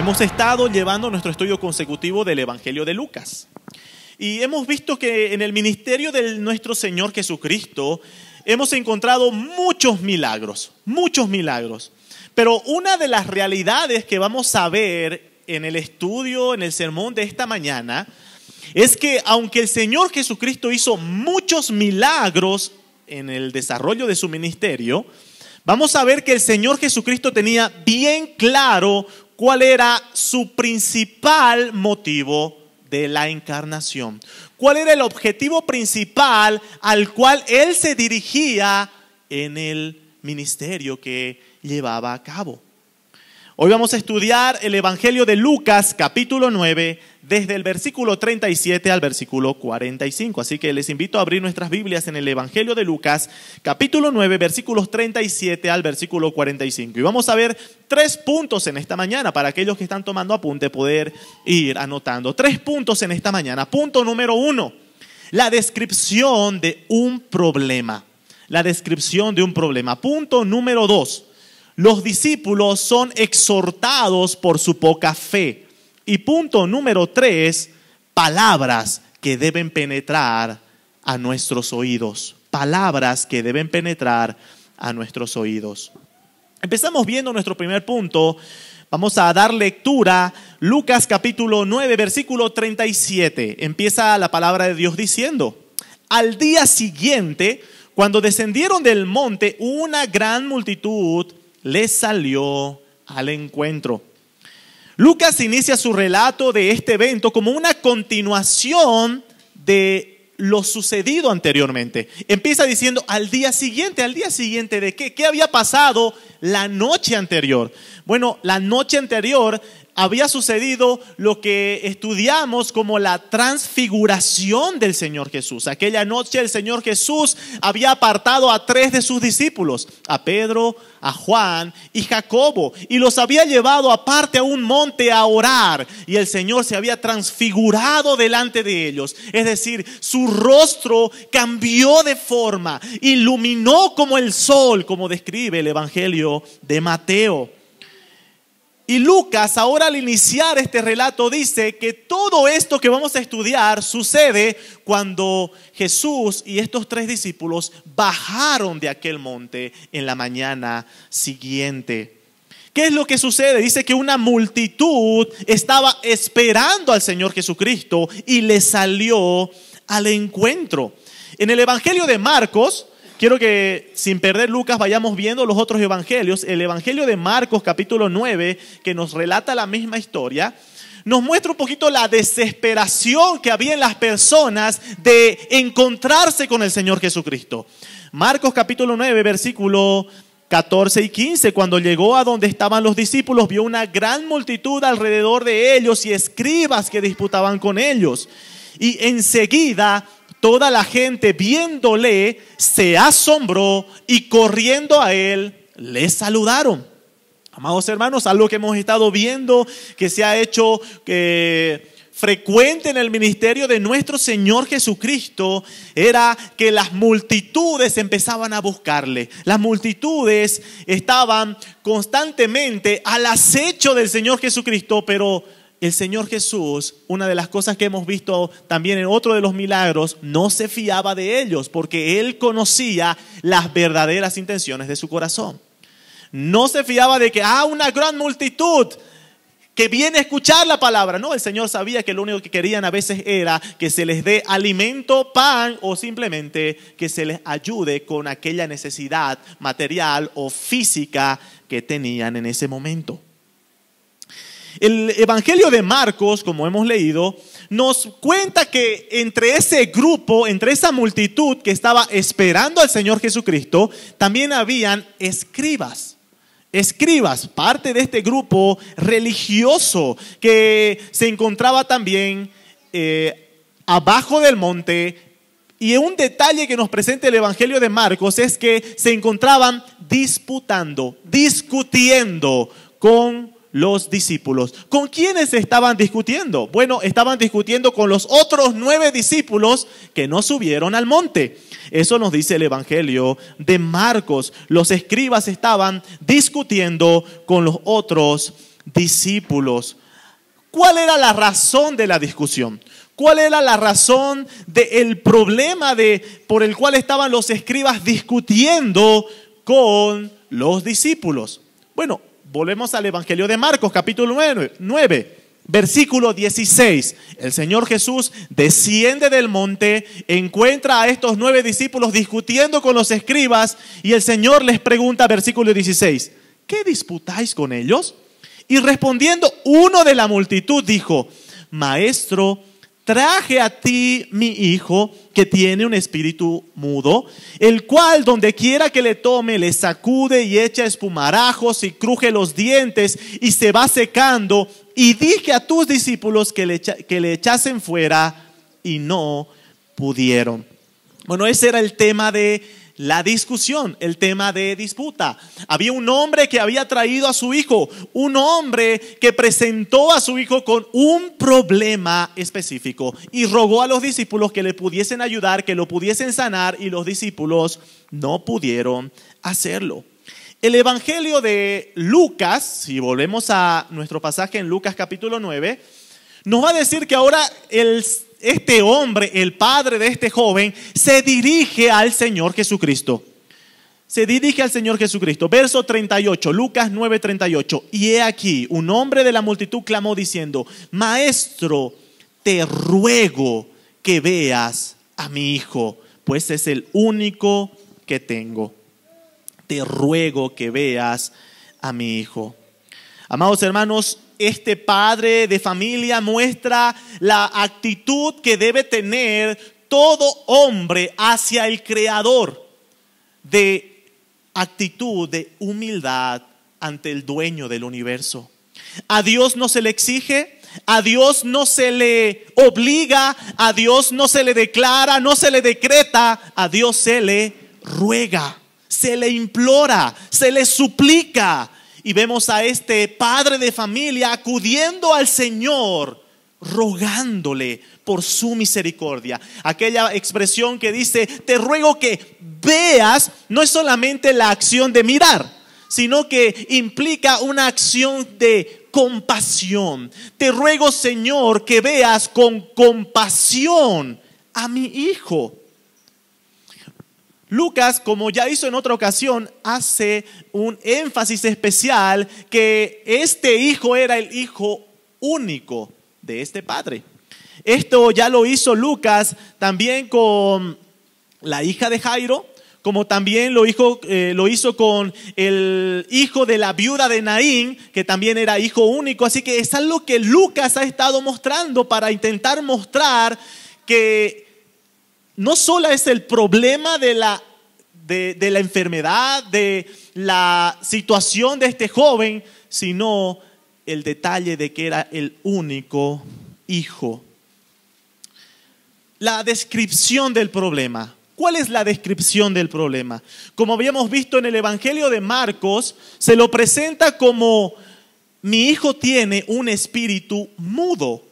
Hemos estado llevando nuestro estudio consecutivo del Evangelio de Lucas. Y hemos visto que en el ministerio de nuestro Señor Jesucristo hemos encontrado muchos milagros. Pero una de las realidades que vamos a ver en el estudio, en el sermón de esta mañana, es que aunque el Señor Jesucristo hizo muchos milagros en el desarrollo de su ministerio, vamos a ver que el Señor Jesucristo tenía bien claro cuál era su principal motivo de la encarnación. ¿Cuál era el objetivo principal al cual Él se dirigía en el ministerio que llevaba a cabo? Hoy vamos a estudiar el Evangelio de Lucas, capítulo 9, desde el versículo 37 al versículo 45. Así que les invito a abrir nuestras Biblias en el Evangelio de Lucas, capítulo 9, versículos 37 al versículo 45. Y vamos a ver 3 puntos en esta mañana, para aquellos que están tomando apunte poder ir anotando. 3 puntos en esta mañana. Punto número 1, la descripción de un problema. Punto número 2. Los discípulos son exhortados por su poca fe. Y punto número 3, palabras que deben penetrar a nuestros oídos. Empezamos viendo nuestro primer punto. Vamos a dar lectura. Lucas capítulo 9, versículo 37. Empieza la palabra de Dios diciendo: al día siguiente, cuando descendieron del monte, una gran multitud les salió al encuentro. Lucas inicia su relato de este evento como una continuación de lo sucedido anteriormente. Empieza diciendo al día siguiente ¿de qué? ¿Qué había pasado la noche anterior? Bueno, la noche anterior había sucedido lo que estudiamos como la transfiguración del Señor Jesús. Aquella noche el Señor Jesús había apartado a 3 de sus discípulos, a Pedro, a Juan y Jacobo, y los había llevado aparte a un monte a orar, y el Señor se había transfigurado delante de ellos. Es decir, su rostro cambió de forma, iluminó como el sol, como describe el Evangelio de Mateo. Y Lucas, ahora al iniciar este relato, dice que todo esto que vamos a estudiar sucede cuando Jesús y estos 3 discípulos bajaron de aquel monte en la mañana siguiente. ¿Qué es lo que sucede? Dice que una multitud estaba esperando al Señor Jesucristo y le salió al encuentro. En el Evangelio de Marcos, quiero que sin perder Lucas vayamos viendo los otros evangelios. El Evangelio de Marcos capítulo 9, que nos relata la misma historia, nos muestra un poquito la desesperación que había en las personas de encontrarse con el Señor Jesucristo. Marcos capítulo 9, versículo 14 y 15, cuando llegó a donde estaban los discípulos, vio una gran multitud alrededor de ellos y escribas que disputaban con ellos. Y enseguida toda la gente, viéndole, se asombró y corriendo a él, le saludaron. Amados hermanos, algo que hemos estado viendo que se ha hecho frecuente en el ministerio de nuestro Señor Jesucristo era que las multitudes empezaban a buscarle. Las multitudes estaban constantemente al acecho del Señor Jesucristo, pero el Señor Jesús, una de las cosas que hemos visto también en otro de los milagros, no se fiaba de ellos porque Él conocía las verdaderas intenciones de su corazón. No se fiaba de que una gran multitud que viene a escuchar la palabra. No, el Señor sabía que lo único que querían a veces era que se les dé alimento, pan, o simplemente que se les ayude con aquella necesidad material o física que tenían en ese momento. El Evangelio de Marcos, como hemos leído, nos cuenta que entre ese grupo, entre esa multitud que estaba esperando al Señor Jesucristo, también habían escribas. Parte de este grupo religioso que se encontraba también abajo del monte. Y un detalle que nos presenta el Evangelio de Marcos es que se encontraban discutiendo con los discípulos. ¿Con quiénes estaban discutiendo? Bueno, estaban discutiendo con los otros 9 discípulos que no subieron al monte. Eso nos dice el Evangelio de Marcos. Los escribas estaban discutiendo con los otros discípulos. ¿Cuál era la razón de la discusión? ¿Cuál era la razón del problema por el cual estaban los escribas discutiendo con los discípulos? Bueno, volvemos al Evangelio de Marcos, capítulo 9, versículo 16. El Señor Jesús desciende del monte, encuentra a estos 9 discípulos discutiendo con los escribas y el Señor les pregunta, versículo 16, ¿qué disputáis con ellos? Y respondiendo uno de la multitud dijo, Maestro, traje a ti mi hijo que tiene un espíritu mudo, el cual donde quiera que le tome le sacude y echa espumarajos y cruje los dientes y se va secando. Y dije a tus discípulos que le echasen fuera y no pudieron. Bueno, ese era el tema de la discusión, el tema de disputa. Había un hombre que había traído a su hijo, un hombre que presentó a su hijo con un problema específico y rogó a los discípulos que le pudiesen ayudar, que lo pudiesen sanar, y los discípulos no pudieron hacerlo. El Evangelio de Lucas, si volvemos a nuestro pasaje en Lucas capítulo 9, nos va a decir que ahora este hombre, el padre de este joven, se dirige al Señor Jesucristo. Se dirige al Señor Jesucristo. Verso 38, Lucas 9:38. Y he aquí, un hombre de la multitud clamó diciendo, Maestro, te ruego que veas a mi hijo, pues es el único que tengo. Te ruego que veas a mi hijo. Amados hermanos, este padre de familia muestra la actitud que debe tener todo hombre hacia el Creador, de actitud de humildad ante el dueño del universo. A Dios no se le exige, a Dios no se le obliga, a Dios no se le declara, no se le decreta, a Dios se le ruega, se le implora, se le suplica. Y vemos a este padre de familia acudiendo al Señor, rogándole por su misericordia. Aquella expresión que dice, te ruego que veas, no es solamente la acción de mirar, sino que implica una acción de compasión. Te ruego, Señor, que veas con compasión a mi hijo. Lucas, como ya hizo en otra ocasión, hace un énfasis especial que este hijo era el hijo único de este padre. Esto ya lo hizo Lucas también con la hija de Jairo, como también lo hizo con el hijo de la viuda de Naín, que también era hijo único. Así que es algo que Lucas ha estado mostrando para intentar mostrar que no solo es el problema de la enfermedad, de la situación de este joven, sino el detalle de que era el único hijo. La descripción del problema. ¿Cuál es la descripción del problema? Como habíamos visto en el Evangelio de Marcos, se lo presenta como: mi hijo tiene un espíritu mudo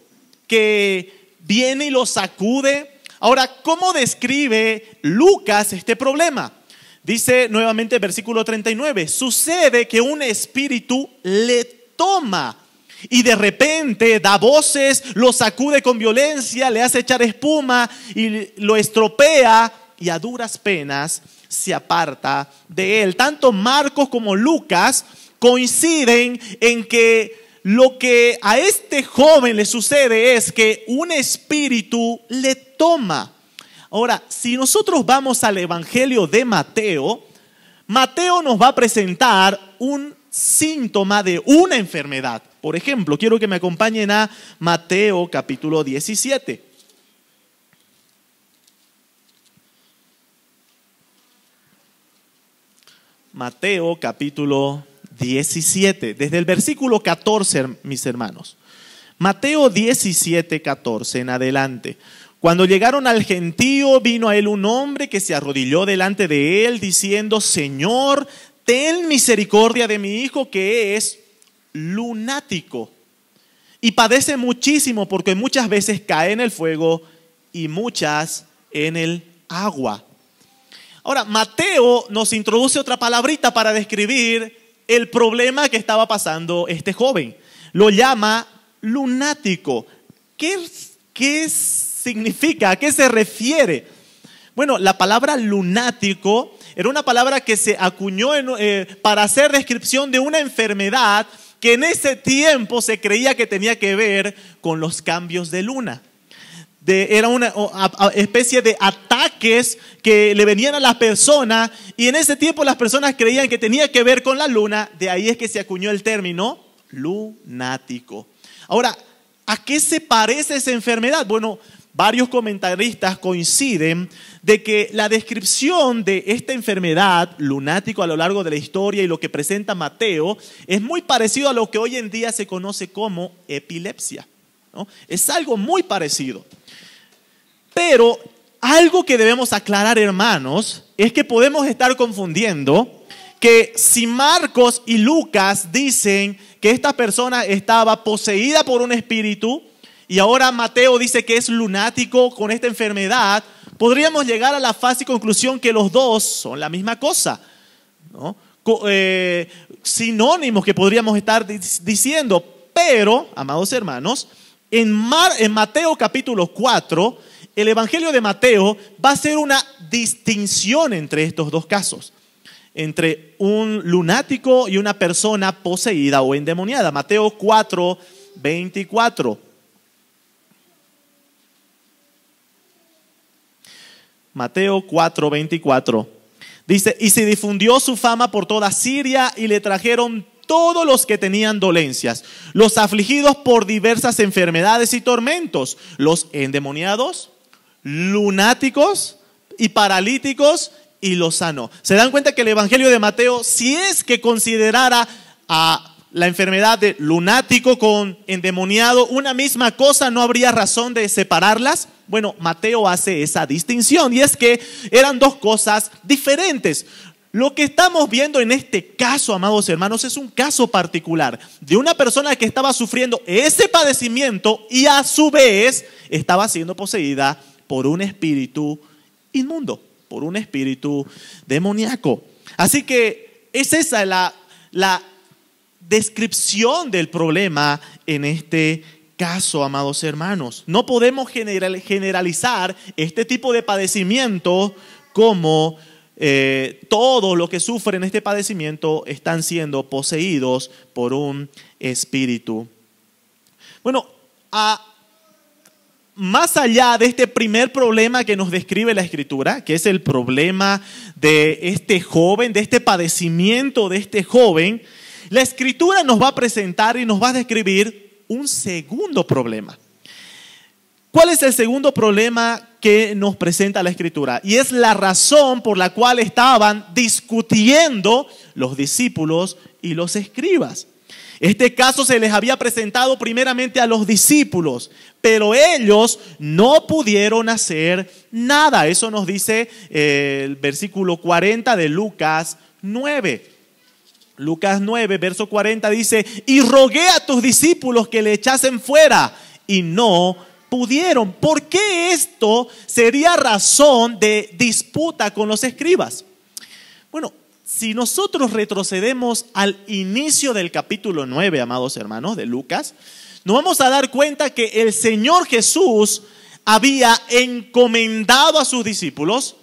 que viene y lo sacude. Ahora, ¿cómo describe Lucas este problema? Dice nuevamente versículo 39, sucede que un espíritu le toma y de repente da voces, lo sacude con violencia, le hace echar espuma y lo estropea, y a duras penas se aparta de él. Tanto Marcos como Lucas coinciden en que lo que a este joven le sucede es que un espíritu le toma. Ahora, si nosotros vamos al Evangelio de Mateo, Mateo nos va a presentar un síntoma de una enfermedad. Por ejemplo, quiero que me acompañen a Mateo capítulo 17. Mateo capítulo 17, desde el versículo 14, mis hermanos. Mateo 17, 14 en adelante. Cuando llegaron al gentío, vino a él un hombre que se arrodilló delante de él, diciendo: Señor, ten misericordia de mi hijo, que es lunático y padece muchísimo, porque muchas veces cae en el fuego y muchas en el agua. Ahora, Mateo nos introduce otra palabrita para describir el problema que estaba pasando este joven. lo llama lunático. ¿Qué significa? ¿A qué se refiere? Bueno, la palabra lunático era una palabra que se acuñó para hacer descripción de una enfermedad que en ese tiempo se creía que tenía que ver con los cambios de luna. Era una especie de ataques que le venían a las personas, y en ese tiempo las personas creían que tenía que ver con la luna. De ahí es que se acuñó el término lunático. Ahora, ¿a qué se parece esa enfermedad? Bueno, varios comentaristas coinciden de que la descripción de esta enfermedad, lunático, a lo largo de la historia y lo que presenta Mateo, es muy parecido a lo que hoy en día se conoce como epilepsia, ¿no? Es algo muy parecido. Pero algo que debemos aclarar, hermanos, es que podemos estar confundiendo que si Marcos y Lucas dicen que esta persona estaba poseída por un espíritu y ahora Mateo dice que es lunático con esta enfermedad, podríamos llegar a la fácil conclusión que los dos son la misma cosa, ¿no? Sinónimos que podríamos estar diciendo. Pero, amados hermanos, en Mateo capítulo 4, el Evangelio de Mateo va a hacer una distinción entre estos dos casos, entre un lunático y una persona poseída o endemoniada. Mateo 4, 24. Mateo 4, 24. Dice, y se difundió su fama por toda Siria y le trajeron todos los que tenían dolencias, los afligidos por diversas enfermedades y tormentos, los endemoniados, lunáticos y paralíticos, y los sanó. ¿Se dan cuenta que el Evangelio de Mateo, si es que considerara a la enfermedad de lunático con endemoniado una misma cosa, no habría razón de separarlas? Bueno, Mateo hace esa distinción, y es que eran dos cosas diferentes. Lo que estamos viendo en este caso, amados hermanos, es un caso particular de una persona que estaba sufriendo ese padecimiento y a su vez estaba siendo poseída por un espíritu inmundo, por un espíritu demoníaco. Así que es esa la descripción del problema en este caso, amados hermanos. No podemos generalizar este tipo de padecimiento como todos los que sufren este padecimiento están siendo poseídos por un espíritu. Bueno, más allá de este primer problema que nos describe la Escritura, que es el problema de este joven, de este padecimiento de este joven, la Escritura nos va a presentar y nos va a describir un segundo problema. ¿Cuál es el segundo problema que nos presenta la Escritura? Y es la razón por la cual estaban discutiendo los discípulos y los escribas. Este caso se les había presentado primeramente a los discípulos, pero ellos no pudieron hacer nada. Eso nos dice el versículo 40 de Lucas 9. Lucas 9, verso 40 dice, y rogué a tus discípulos que le echasen fuera, y no pudieron. ¿Por qué esto sería razón de disputa con los escribas? Bueno, si nosotros retrocedemos al inicio del capítulo 9, amados hermanos, de Lucas, nos vamos a dar cuenta que el Señor Jesús había encomendado a sus discípulos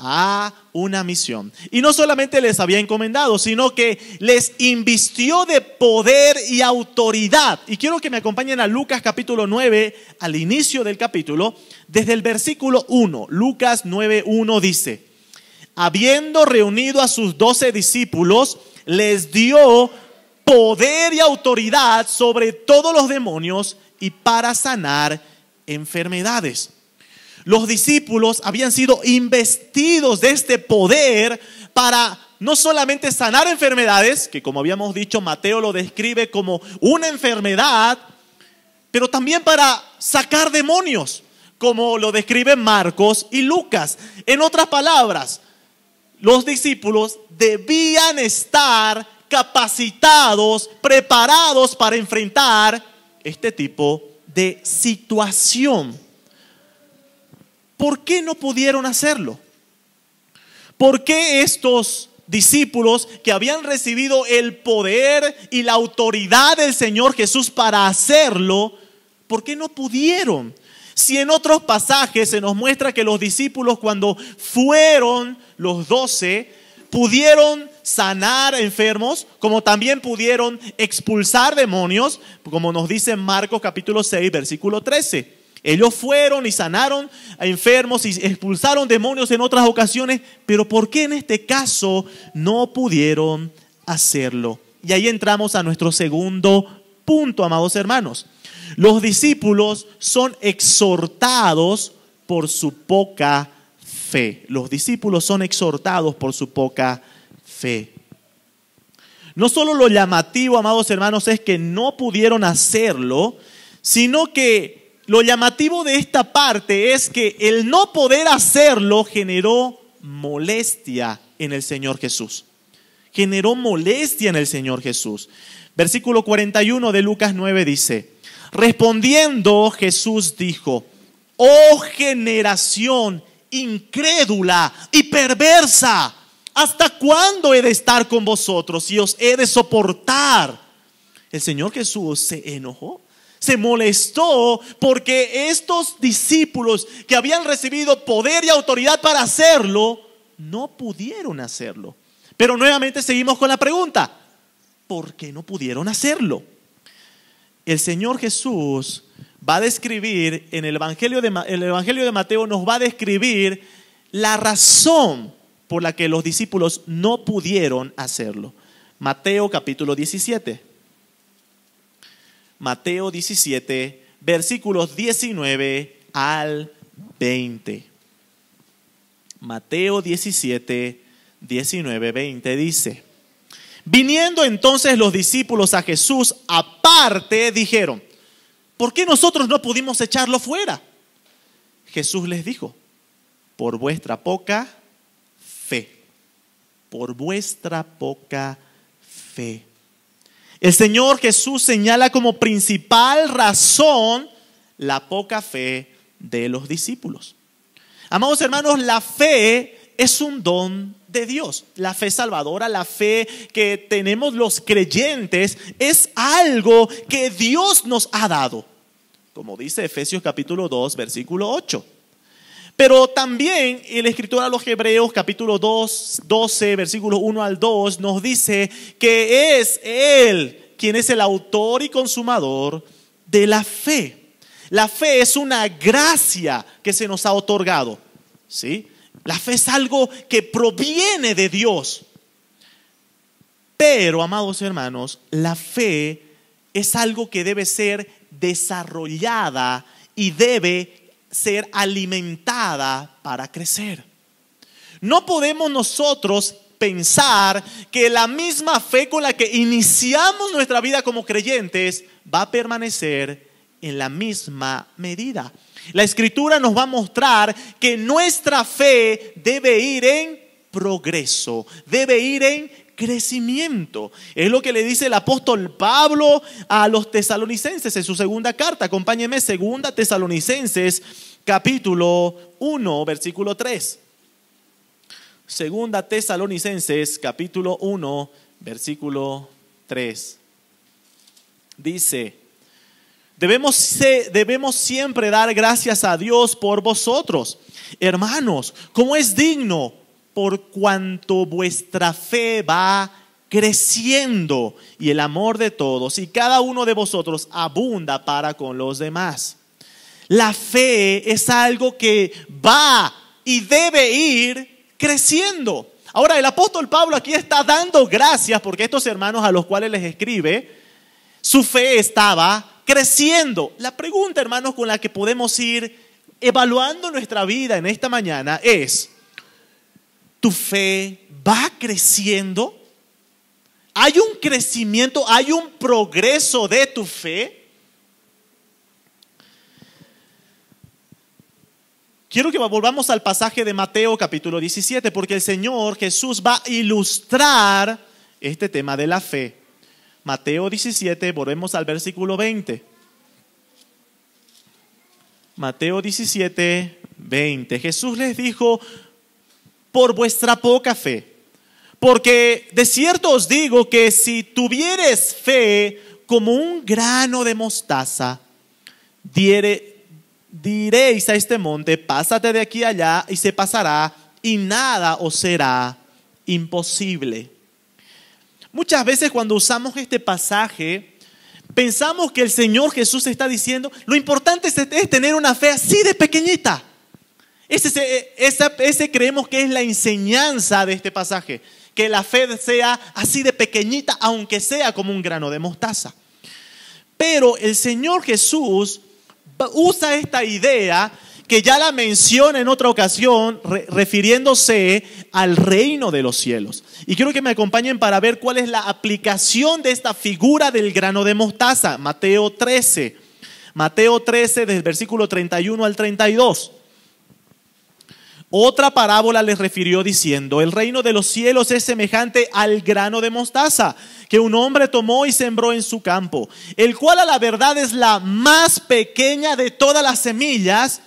a una misión. Y no solamente les había encomendado, sino que les invistió de poder y autoridad. Y quiero que me acompañen a Lucas capítulo 9, al inicio del capítulo, desde el versículo 1. Lucas 9:1 dice, habiendo reunido a sus 12 discípulos, les dio poder y autoridad sobre todos los demonios y para sanar enfermedades. Los discípulos habían sido investidos de este poder para no solamente sanar enfermedades, que como habíamos dicho, Mateo lo describe como una enfermedad, pero también para sacar demonios, como lo describen Marcos y Lucas. En otras palabras, los discípulos debían estar capacitados, preparados para enfrentar este tipo de situación. ¿Por qué no pudieron hacerlo? ¿Por qué estos discípulos que habían recibido el poder y la autoridad del Señor Jesús para hacerlo, ¿por qué no pudieron? Si en otros pasajes se nos muestra que los discípulos, cuando fueron los 12, pudieron sanar enfermos, como también pudieron expulsar demonios, como nos dice en Marcos capítulo 6, versículo 13. Ellos fueron y sanaron a enfermos y expulsaron demonios en otras ocasiones, pero ¿por qué en este caso no pudieron hacerlo? Y ahí entramos a nuestro segundo punto, amados hermanos. Los discípulos son exhortados por su poca fe. Los discípulos son exhortados por su poca fe. No solo lo llamativo, amados hermanos, es que no pudieron hacerlo, sino que lo llamativo de esta parte es que el no poder hacerlo generó molestia en el Señor Jesús. Generó molestia en el Señor Jesús. Versículo 41 de Lucas 9 dice: respondiendo Jesús dijo: oh generación incrédula y perversa, ¿hasta cuándo he de estar con vosotros y os he de soportar? El Señor Jesús se enojó, se molestó porque estos discípulos que habían recibido poder y autoridad para hacerlo, no pudieron hacerlo. Pero nuevamente seguimos con la pregunta: ¿por qué no pudieron hacerlo? El Señor Jesús va a describir en el Evangelio de Mateo, nos va a describir la razón por la que los discípulos no pudieron hacerlo. Mateo capítulo 17. Mateo 17, versículos 19 al 20. Mateo 17, 19, 20 dice: viniendo entonces los discípulos a Jesús aparte, dijeron: ¿por qué nosotros no pudimos echarlo fuera? Jesús les dijo: por vuestra poca fe. Por vuestra poca fe. El Señor Jesús señala como principal razón la poca fe de los discípulos. Amados hermanos, la fe es un don de Dios. La fe salvadora, la fe que tenemos los creyentes, es algo que Dios nos ha dado, como dice Efesios capítulo 2, versículo 8. Pero también el escritor a los Hebreos capítulo 2, 12, versículos 1 al 2 nos dice que es Él quien es el autor y consumador de la fe. La fe es una gracia que se nos ha otorgado, ¿sí? La fe es algo que proviene de Dios. Pero, amados hermanos, la fe es algo que debe ser desarrollada y debe ser alimentada para crecer. No podemos nosotros pensar que la misma fe con la que iniciamos nuestra vida como creyentes va a permanecer en la misma medida. La Escritura nos va a mostrar que nuestra fe debe ir en progreso, debe ir en crecimiento. Es lo que le dice el apóstol Pablo a los tesalonicenses en su segunda carta. Acompáñenme, segunda Tesalonicenses capítulo 1, versículo 3. Segunda Tesalonicenses capítulo 1, versículo 3. Dice: Debemos siempre dar gracias a Dios por vosotros, hermanos, como es digno, por cuanto vuestra fe va creciendo y el amor de todos y cada uno de vosotros abunda para con los demás. La fe es algo que va y debe ir creciendo. Ahora, el apóstol Pablo aquí está dando gracias porque estos hermanos a los cuales les escribe, su fe estaba creciendo. La pregunta, hermanos, con la que podemos ir evaluando nuestra vida en esta mañana es: ¿tu fe va creciendo? ¿Hay un crecimiento, hay un progreso de tu fe? Quiero que volvamos al pasaje de Mateo capítulo 17, porque el Señor Jesús va a ilustrar este tema de la fe. Mateo 17, volvemos al versículo 20. Mateo 17, 20. Jesús les dijo: por vuestra poca fe, Porque de cierto os digo que si tuvieres fe como un grano de mostaza, diréis a este monte, pásate de aquí a allá, y se pasará, y nada os será imposible. Muchas veces cuando usamos este pasaje, pensamos que el Señor Jesús está diciendo, lo importante es tener una fe así de pequeñita. Ese creemos que es la enseñanza de este pasaje, que la fe sea así de pequeñita, aunque sea como un grano de mostaza. Pero el Señor Jesús usa esta idea, que ya la menciona en otra ocasión, refiriéndose al reino de los cielos. Y quiero que me acompañen para ver cuál es la aplicación de esta figura del grano de mostaza. Mateo 13, desde el versículo 31 al 32. Otra parábola les refirió diciendo, el reino de los cielos es semejante al grano de mostaza que un hombre tomó y sembró en su campo, el cual a la verdad es la más pequeña de todas las semillas,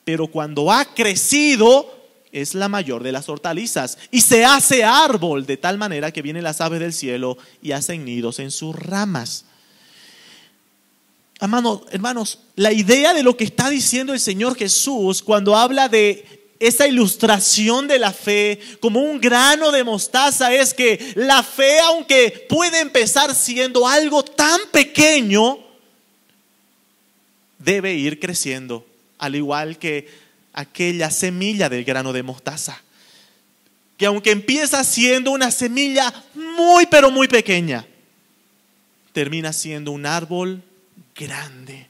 pero cuando ha crecido es la mayor de las hortalizas y se hace árbol de tal manera que vienen las aves del cielo y hacen nidos en sus ramas. Hermanos, la idea de lo que está diciendo el Señor Jesús cuando habla de esa ilustración de la fe como un grano de mostaza es que la fe, aunque puede empezar siendo algo tan pequeño, debe ir creciendo, al igual que aquella semilla del grano de mostaza, que aunque empieza siendo una semilla muy pero muy pequeña, termina siendo un árbol grande.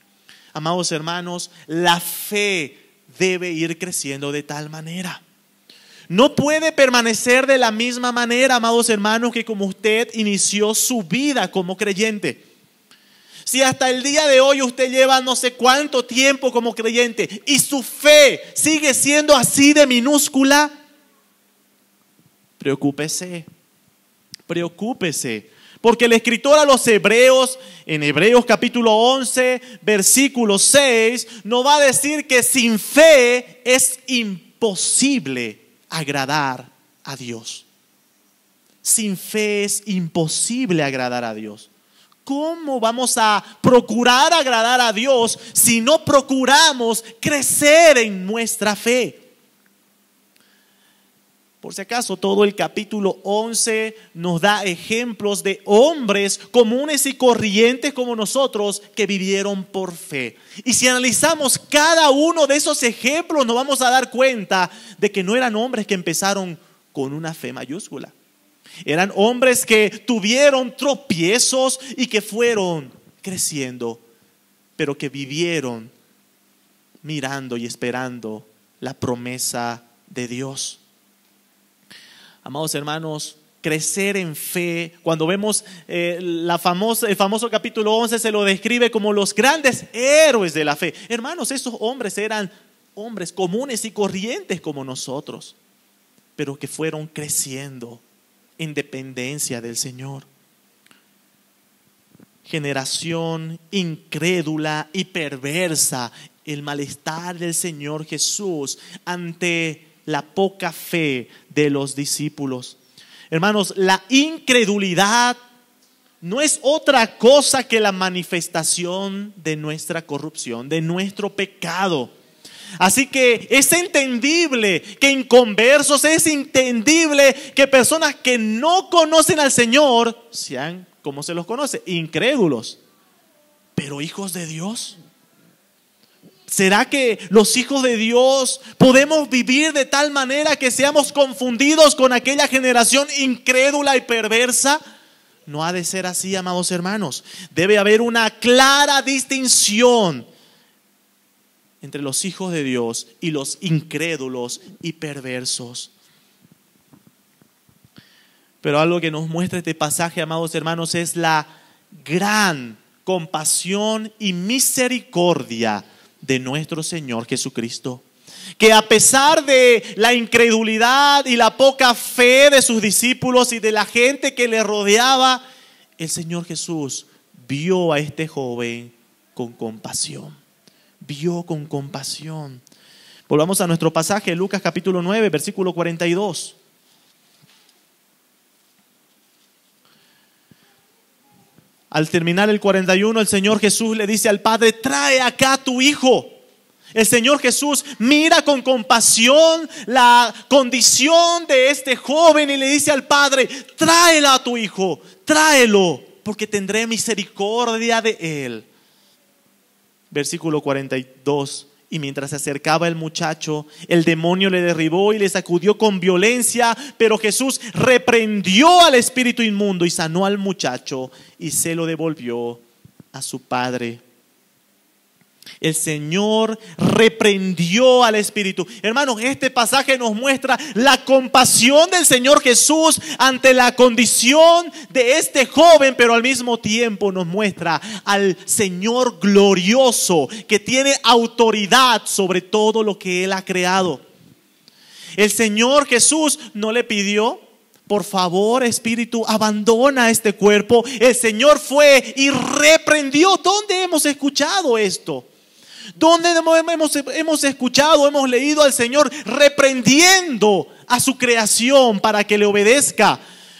Amados hermanos, la fe debe ir creciendo de tal manera. No puede permanecer de la misma manera, amados hermanos, que como usted inició su vida como creyente. Si hasta el día de hoy usted lleva no sé cuánto tiempo como creyente y su fe sigue siendo así de minúscula, preocúpese. Porque el escritor a los Hebreos, en Hebreos capítulo 11, versículo 6, nos va a decir que sin fe es imposible agradar a Dios. Sin fe es imposible agradar a Dios. ¿Cómo vamos a procurar agradar a Dios si no procuramos crecer en nuestra fe? Por si acaso, todo el capítulo 11 nos da ejemplos de hombres comunes y corrientes como nosotros que vivieron por fe. Y si analizamos cada uno de esos ejemplos, nos vamos a dar cuenta de que no eran hombres que empezaron con una fe mayúscula. Eran hombres que tuvieron tropiezos y que fueron creciendo, pero que vivieron mirando y esperando la promesa de Dios. Amados hermanos, crecer en fe, cuando vemos el famoso capítulo 11, se lo describe como los grandes héroes de la fe. Hermanos, esos hombres eran hombres comunes y corrientes como nosotros, pero que fueron creciendo en dependencia del Señor. Generación incrédula y perversa, el malestar del Señor Jesús ante la poca fe de los discípulos. Hermanos, la incredulidad no es otra cosa que la manifestación de nuestra corrupción, de nuestro pecado. Así que es entendible que inconversos, es entendible que personas que no conocen al Señor sean, como se los conoce, incrédulos. Pero hijos de Dios, ¿será que los hijos de Dios podemos vivir de tal manera que seamos confundidos con aquella generación incrédula y perversa? No ha de ser así, amados hermanos. Debe haber una clara distinción entre los hijos de Dios y los incrédulos y perversos. Pero algo que nos muestra este pasaje, amados hermanos, es la gran compasión y misericordia de nuestro Señor Jesucristo, que a pesar de la incredulidad y la poca fe de sus discípulos y de la gente que le rodeaba, el Señor Jesús vio a este joven con compasión. Vio con compasión. Volvamos a nuestro pasaje, Lucas capítulo 9, versículo 42. Al terminar el 41, el Señor Jesús le dice al Padre: trae acá a tu hijo. El Señor Jesús mira con compasión la condición de este joven y le dice al Padre: tráela a tu hijo, tráelo, porque tendré misericordia de él. Versículo 42. Y mientras se acercaba el muchacho, el demonio le derribó y le sacudió con violencia, pero Jesús reprendió al espíritu inmundo y sanó al muchacho y se lo devolvió a su padre. El Señor reprendió al espíritu. Hermanos, este pasaje nos muestra la compasión del Señor Jesús ante la condición de este joven, pero al mismo tiempo nos muestra al Señor glorioso que tiene autoridad sobre todo lo que Él ha creado. El Señor Jesús no le pidió: por favor, espíritu, abandona este cuerpo. El Señor fue y reprendió. ¿Dónde hemos escuchado esto? ¿Dónde hemos escuchado, hemos leído al Señor reprendiendo a su creación para que le obedezca?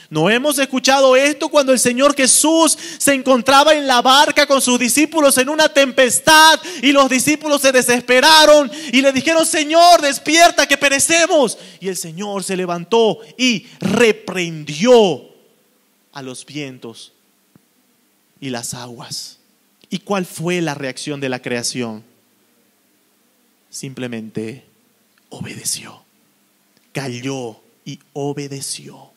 ¿No hemos escuchado esto cuando el Señor Jesús se encontraba en la barca con sus discípulos en una tempestad y los discípulos se desesperaron y le dijeron: Señor, despierta que perecemos? Y el Señor se levantó y reprendió a los vientos y las aguas. ¿Y cuál fue la reacción de la creación? Simplemente obedeció, calló y obedeció.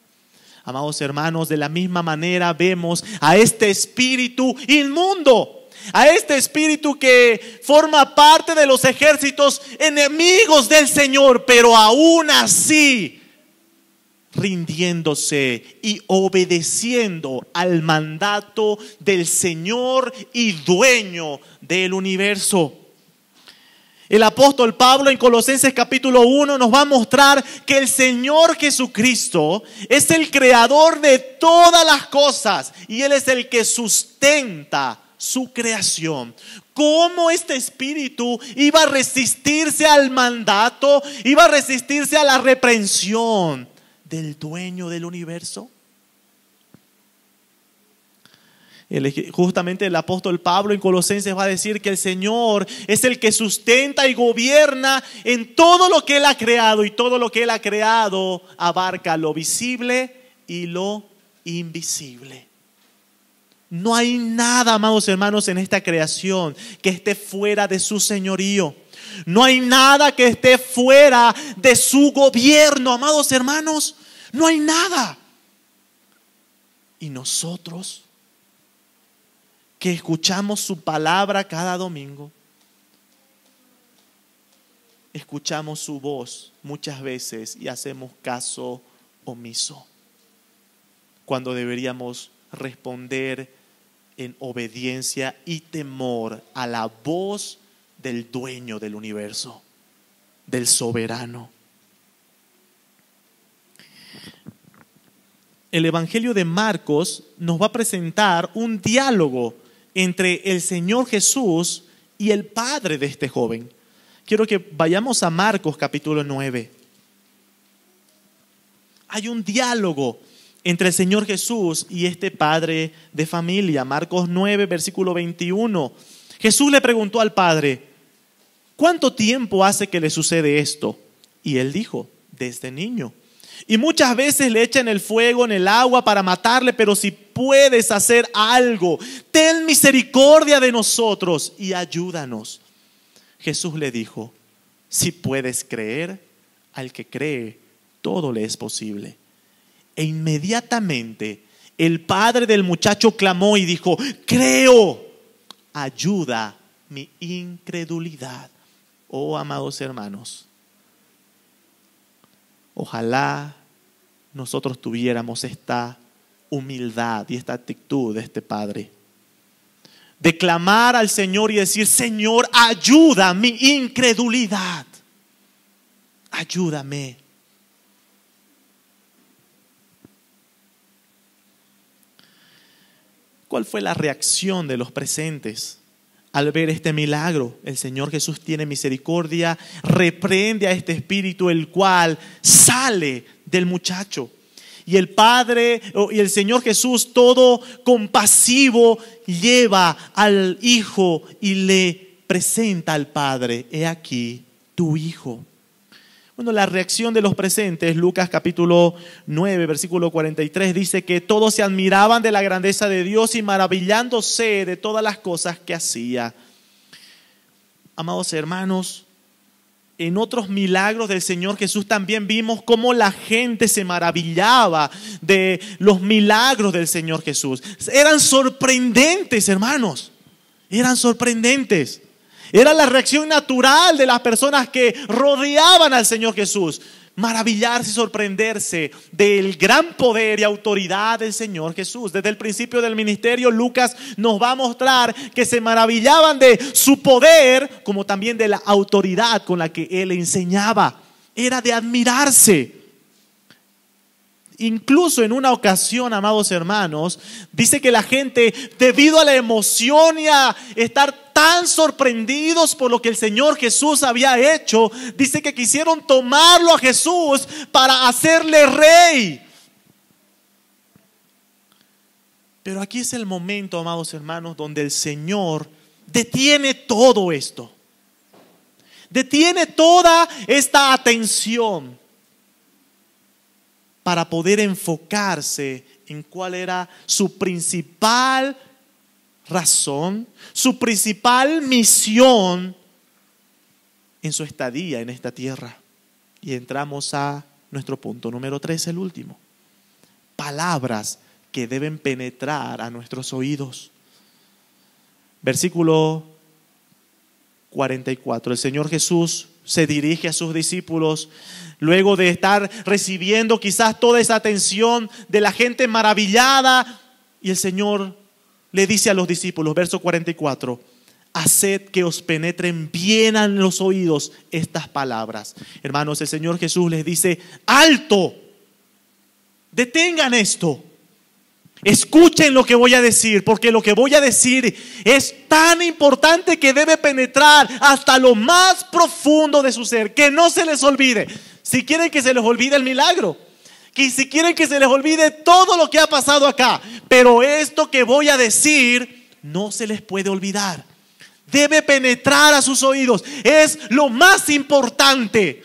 Amados hermanos, de la misma manera vemos a este espíritu inmundo, a este espíritu que forma parte de los ejércitos enemigos del Señor, pero aún así rindiéndose y obedeciendo al mandato del Señor y dueño del universo. El apóstol Pablo en Colosenses capítulo 1 nos va a mostrar que el Señor Jesucristo es el creador de todas las cosas y Él es el que sustenta su creación. ¿Cómo este espíritu iba a resistirse al mandato, iba a resistirse a la reprensión del dueño del universo? Justamente el apóstol Pablo en Colosenses va a decir que el Señor es el que sustenta y gobierna en todo lo que Él ha creado, y todo lo que Él ha creado abarca lo visible y lo invisible. No hay nada, amados hermanos, en esta creación que esté fuera de su señorío. No hay nada que esté fuera de su gobierno, amados hermanos. No hay nada. Y nosotros, que escuchamos su palabra cada domingo, escuchamos su voz muchas veces y hacemos caso omiso, cuando deberíamos responder en obediencia y temor a la voz del dueño del universo, del soberano. El Evangelio de Marcos nos va a presentar un diálogo entre el Señor Jesús y el padre de este joven. Quiero que vayamos a Marcos capítulo 9. Hay un diálogo entre el Señor Jesús y este padre de familia. Marcos 9, versículo 21. Jesús le preguntó al padre: ¿cuánto tiempo hace que le sucede esto? Y él dijo: desde niño. Y muchas veces le echan el fuego en el agua para matarle, pero si puedes hacer algo, ten misericordia de nosotros y ayúdanos. Jesús le dijo: si puedes creer, al que cree, todo le es posible. E inmediatamente el padre del muchacho clamó y dijo: creo, ayuda mi incredulidad. Oh, amados hermanos, ojalá nosotros tuviéramos esta humildad y esta actitud de este padre, de clamar al Señor y decir: Señor, ayuda mi incredulidad, ayúdame. ¿Cuál fue la reacción de los presentes al ver este milagro? El Señor Jesús tiene misericordia, reprende a este espíritu, el cual sale del muchacho. Y el Padre y el Señor Jesús, todo compasivo, lleva al Hijo y le presenta al Padre: he aquí tu Hijo. Bueno, la reacción de los presentes, Lucas capítulo 9, versículo 43, dice que todos se admiraban de la grandeza de Dios y maravillándose de todas las cosas que hacía. Amados hermanos, en otros milagros del Señor Jesús también vimos cómo la gente se maravillaba de los milagros del Señor Jesús. Eran sorprendentes, hermanos. Eran sorprendentes. Era la reacción natural de las personas que rodeaban al Señor Jesús. Maravillarse y sorprenderse del gran poder y autoridad del Señor Jesús. Desde el principio del ministerio, Lucas nos va a mostrar que se maravillaban de su poder, como también de la autoridad con la que Él enseñaba. Era de admirarse. Incluso en una ocasión, amados hermanos, dice que la gente, debido a la emoción y a estar tan sorprendidos por lo que el Señor Jesús había hecho, dice que quisieron tomarlo a Jesús para hacerle rey. Pero aquí es el momento, amados hermanos, donde el Señor detiene todo esto. Detiene toda esta atención para poder enfocarse en cuál era su principal razón, su principal misión en su estadía en esta tierra. Y entramos a nuestro punto número 3, el último. Palabras que deben penetrar a nuestros oídos. Versículo 44. El Señor Jesús se dirige a sus discípulos luego de estar recibiendo quizás toda esa atención de la gente maravillada, y el Señor le dice a los discípulos, verso 44, haced que os penetren bien en los oídos estas palabras. Hermanos, el Señor Jesús les dice, alto, detengan esto, escuchen lo que voy a decir, porque lo que voy a decir es tan importante que debe penetrar hasta lo más profundo de su ser, que no se les olvide. Si quieren que se les olvide el milagro, que si quieren que se les olvide todo lo que ha pasado acá, pero esto que voy a decir no se les puede olvidar. Debe penetrar a sus oídos. Es lo más importante.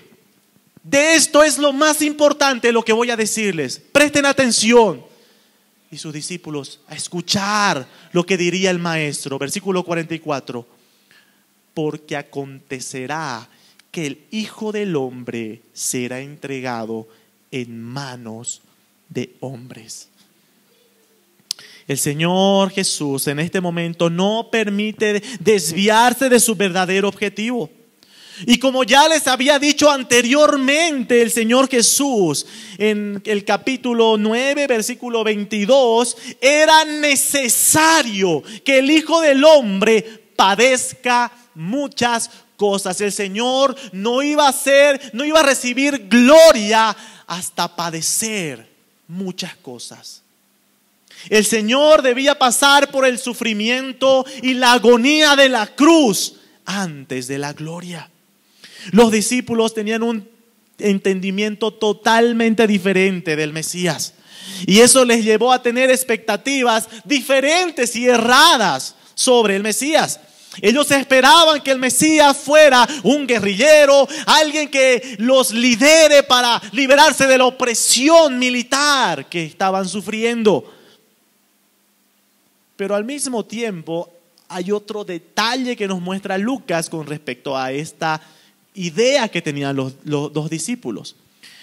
De esto es lo más importante lo que voy a decirles. Presten atención. Y sus discípulos a escuchar lo que diría el maestro. Versículo 44. Porque acontecerá que el Hijo del Hombre será entregado en manos de hombres. El Señor Jesús en este momento no permite desviarse de su verdadero objetivo. Y como ya les había dicho anteriormente el Señor Jesús en el capítulo 9, versículo 22, era necesario que el Hijo del Hombre padezca muchas cosas. El Señor no iba a recibir gloria hasta padecer muchas cosas. El Señor debía pasar por el sufrimiento y la agonía de la cruz antes de la gloria. Los discípulos tenían un entendimiento totalmente diferente del Mesías, y eso les llevó a tener expectativas diferentes y erradas sobre el Mesías. Ellos esperaban que el Mesías fuera un guerrillero, alguien que los lidere para liberarse de la opresión militar que estaban sufriendo. Pero al mismo tiempo hay otro detalle que nos muestra Lucas con respecto a esta idea que tenían los dos discípulos.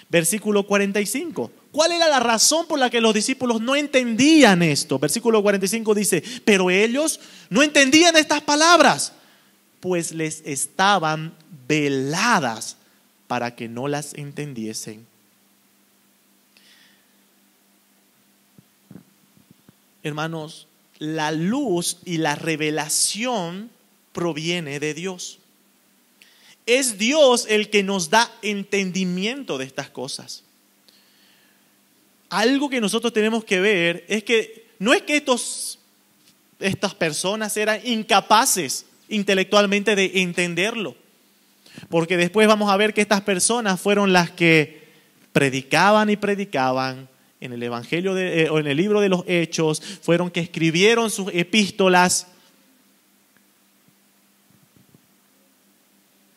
Versículo 45. ¿Cuál era la razón por la que los discípulos no entendían esto? Versículo 45 dice, pero ellos no entendían estas palabras, pues les estaban veladas para que no las entendiesen. Hermanos, la luz y la revelación proviene de Dios. Es Dios el que nos da entendimiento de estas cosas. Algo que nosotros tenemos que ver es que no es que estas personas eran incapaces intelectualmente de entenderlo, porque después vamos a ver que estas personas fueron las que predicaban y predicaban en el Evangelio o en el libro de los Hechos, fueron que escribieron sus epístolas.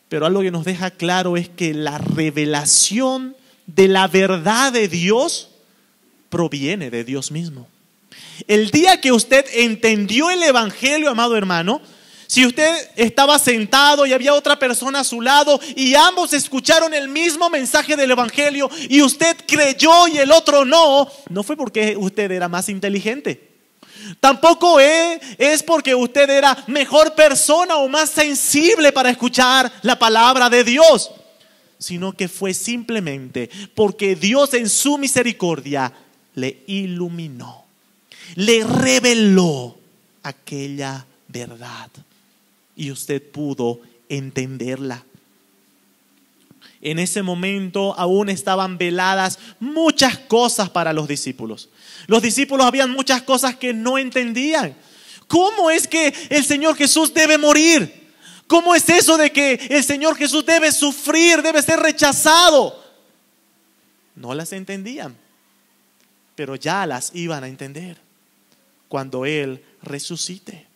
Pero algo que nos deja claro es que la revelación de la verdad de Dios proviene de Dios mismo. El día que usted entendió el Evangelio, amado hermano, si usted estaba sentado y había otra persona a su lado y ambos escucharon el mismo mensaje del Evangelio y usted creyó y el otro no, no fue porque usted era más inteligente. Tampoco es porque usted era mejor persona o más sensible para escuchar la palabra de Dios, sino que fue simplemente porque Dios en su misericordia le iluminó, le reveló aquella verdad y usted pudo entenderla. En ese momento aún estaban veladas muchas cosas para los discípulos. Los discípulos habían muchas cosas que no entendían. ¿Cómo es que el Señor Jesús debe morir? ¿Cómo es eso de que el Señor Jesús debe sufrir, debe ser rechazado? No las entendían, pero ya las iban a entender cuando Él resucite.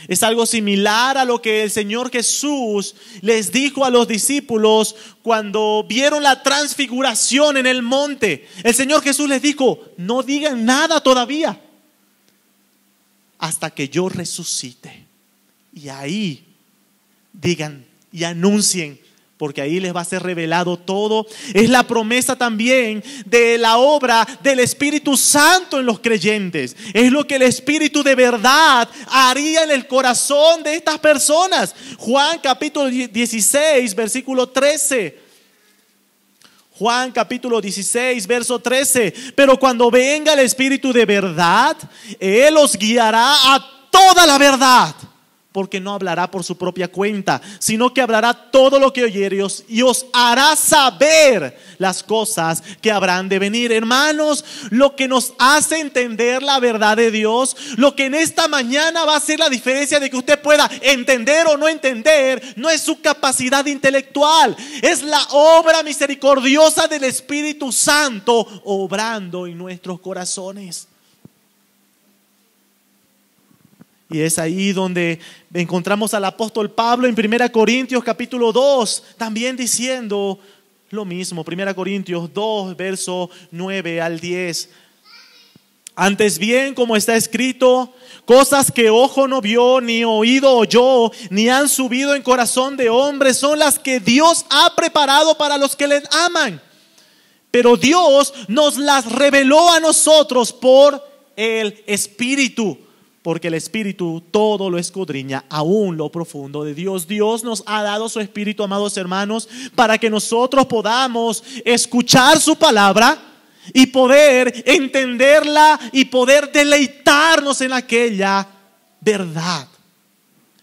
Es algo similar a lo que el Señor Jesús les dijo a los discípulos cuando vieron la transfiguración en el monte. El Señor Jesús les dijo: no digan nada todavía hasta que yo resucite. Y ahí digan y anuncien, porque ahí les va a ser revelado todo. Es la promesa también de la obra del Espíritu Santo en los creyentes. Es lo que el Espíritu de verdad haría en el corazón de estas personas. Juan capítulo 16, versículo 13. Juan capítulo 16, verso 13. Pero cuando venga el Espíritu de verdad, Él os guiará a toda la verdad. Porque no hablará por su propia cuenta, sino que hablará todo lo que oyere y os hará saber las cosas que habrán de venir. Hermanos, lo que nos hace entender la verdad de Dios, lo que en esta mañana va a hacer la diferencia de que usted pueda entender o no entender, no es su capacidad intelectual, es la obra misericordiosa del Espíritu Santo obrando en nuestros corazones. Y es ahí donde encontramos al apóstol Pablo en 1 Corintios capítulo 2, también diciendo lo mismo. 1 Corintios 2, verso 9 al 10. Antes bien, como está escrito, cosas que ojo no vio, ni oído oyó, ni han subido en corazón de hombre, son las que Dios ha preparado para los que le aman. Pero Dios nos las reveló a nosotros por el Espíritu. Porque el Espíritu todo lo escudriña, aún lo profundo de Dios. Dios nos ha dado su Espíritu, amados hermanos, para que nosotros podamos escuchar su palabra y poder entenderla y poder deleitarnos en aquella verdad.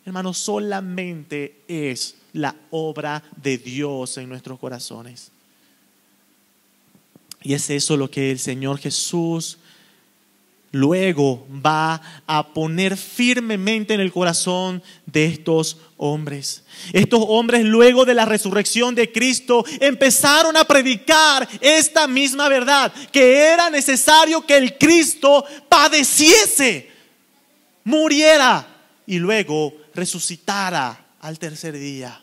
Hermanos, solamente es la obra de Dios en nuestros corazones. Y es eso lo que el Señor Jesús luego va a poner firmemente en el corazón de estos hombres. Estos hombres, luego de la resurrección de Cristo, empezaron a predicar esta misma verdad, que era necesario que el Cristo padeciese, muriera y luego resucitara al tercer día.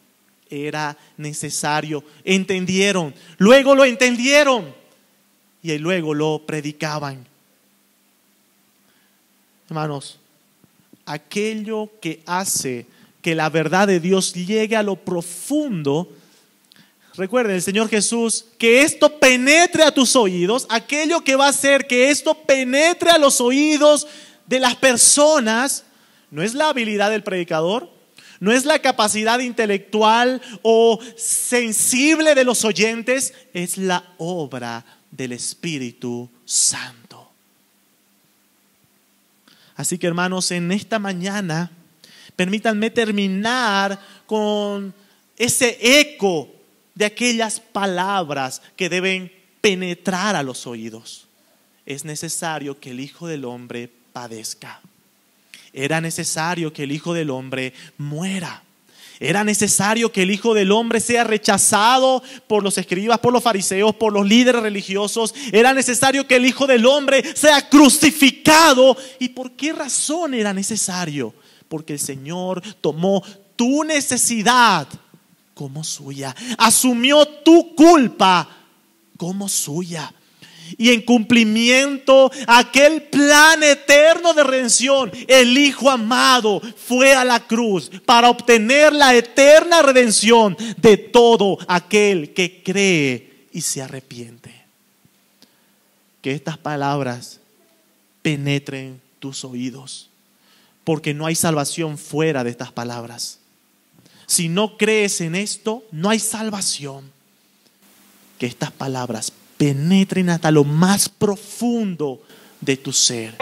Era necesario. Entendieron, luego lo entendieron y luego lo predicaban. Hermanos, aquello que hace que la verdad de Dios llegue a lo profundo, recuerden, el Señor Jesús, que esto penetre a tus oídos, aquello que va a hacer que esto penetre a los oídos de las personas, no es la habilidad del predicador, no es la capacidad intelectual o sensible de los oyentes, es la obra del Espíritu Santo. Así que, hermanos, en esta mañana, permítanme terminar con ese eco de aquellas palabras que deben penetrar a los oídos. Es necesario que el Hijo del Hombre padezca. Era necesario que el Hijo del Hombre muera. Era necesario que el Hijo del Hombre sea rechazado por los escribas, por los fariseos, por los líderes religiosos. Era necesario que el Hijo del Hombre sea crucificado. ¿Y por qué razón era necesario? Porque el Señor tomó tu necesidad como suya. Asumió tu culpa como suya. Y en cumplimiento a aquel plan eterno de redención, el Hijo amado fue a la cruz para obtener la eterna redención de todo aquel que cree y se arrepiente. Que estas palabras penetren tus oídos, porque no hay salvación fuera de estas palabras. Si no crees en esto, no hay salvación. Que estas palabras penetren hasta lo más profundo de tu ser.